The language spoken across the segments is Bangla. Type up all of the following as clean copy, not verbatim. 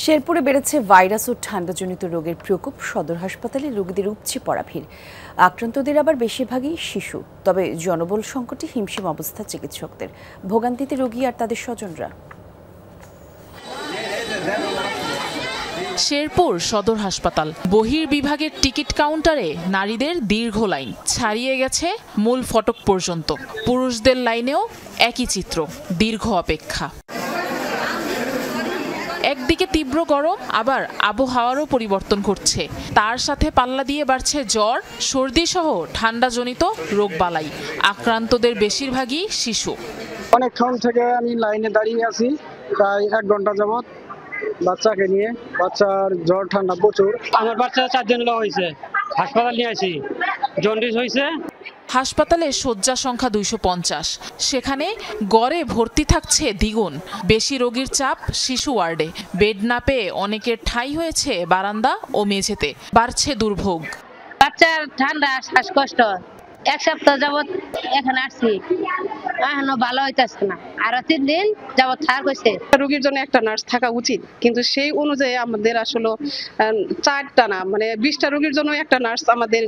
শেরপুরে বেড়েছে ভাইরাস ও ঠান্ডাজনিত রোগের প্রকোপ। সদর হাসপাতালে রোগীদের উপচে পড়া ভিড়। আক্রান্তদের আবার বেশিরভাগই শিশু। তবে জনবল সংকটে হিমশিম অবস্থা চিকিৎসকদের। ভোগান্তিতে রোগী আর তাদের স্বজনরা। শেরপুর সদর হাসপাতাল বহির্বিভাগের টিকিট কাউন্টারে নারীদের দীর্ঘ লাইন ছাড়িয়ে গেছে মূল ফটক পর্যন্ত। পুরুষদের লাইনেও একই চিত্র, দীর্ঘ অপেক্ষা। একদিকে তীব্র গরম, আবার আবহাওয়ারও পরিবর্তন ঘটছে। তার সাথে পাল্লা দিয়ে বাড়ছে জ্বর, সর্দি সহ ঠান্ডাজনিত রোগবালাই। আক্রান্তদের বেশিরভাগই শিশু। অনেকক্ষণ থেকে আমি লাইনে দাঁড়িয়ে আছি, প্রায় 1 ঘন্টা যাবত বাচ্চাকে নিয়ে। বাচ্চার জ্বর ঠান্ডা প্রচুর। আমার বাচ্চা 4 দিন হয়েছে, হাসপাতাল নিয়ে আসি, জন্ডিস হয়েছে। হাসপাতালে শয্যা সংখ্যা 250। সেখানে গড়ে ভর্তি থাকছে দ্বিগুণ। বেশি রোগীর চাপ শিশু ওয়ার্ডে। বেড না পেয়ে অনেকের ঠাঁই হয়েছে বারান্দা ও মেঝেতে। বাড়ছে দুর্ভোগ। বাচ্চার ঠান্ডা, শ্বাসকষ্ট। 1 সপ্তাহ যাবত এখানে আসছি, এখনো ভালো হইতেছে না। আরো 3 দিন যাবত থাক হয়েছে। রোগীর জন্য একটা নার্স থাকা উচিত, কিন্তু সেই অনুযায়ী আমাদের আসলে 4টা না, মানে 20টা রোগীর জন্য একটা নার্স আমাদের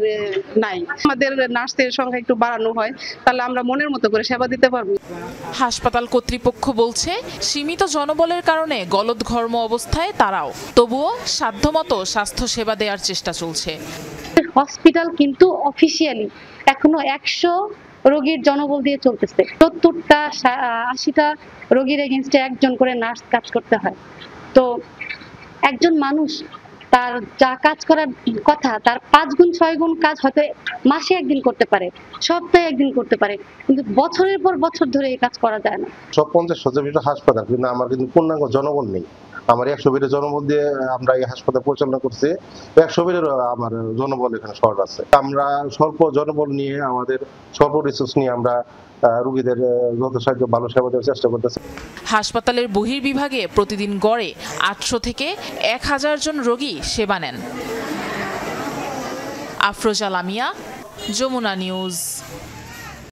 নাই। আমাদের নার্সের সংখ্যা একটু বাড়ানো হয়, তাহলে আমরা মনের মতো করে সেবা দিতে পারবো। হাসপাতাল কর্তৃপক্ষ বলছে সীমিত জনবলের কারণে গলদঘর্ম অবস্থায় তারাও। তবুও সাধ্যমতো স্বাস্থ্য সেবা দেওয়ার চেষ্টা চলছে। হসপিটাল কিন্তু অফিসিয়ালি এখনো 100 রোগীর জনবল দিয়ে চলতেছে। 70টা 80টা রোগীর এগেইনস্টে একজন করে নার্স কাজ করতে হয়। তো একজন মানুষ তার যা কাজ করার কথা, তার 5 গুণ 6 গুণ কাজ হয়তো মাসে একদিন করতে পারে, সপ্তাহে একদিন করতে পারে, কিন্তু বছরের পর বছর ধরে এই কাজ করা যায় না। সব 50 শয্যা হাসপাতাল, কিন্তু আমার কিন্তু পূর্ণাঙ্গ জনবল নেই। আমার 100 বেডের জনবল দিয়ে আমরা এই হাসপাতাল পরিচালনা করছি। 100 বেডের আমার জনবল এখানে শর্ট আছে। আমরা স্বল্প জনবল নিয়ে, আমাদের স্বল্প রিসোর্স নিয়ে আমরা রোগীদের যথাসাধ্য ভালো সেবা দেওয়ার চেষ্টা করতেছি। হাসপাতালের বহির্বিভাগে প্রতিদিন গড়ে 800 থেকে 1000 জন রোগী সেবা নেন। আফরোজা লামিয়া, যমুনা নিউজ।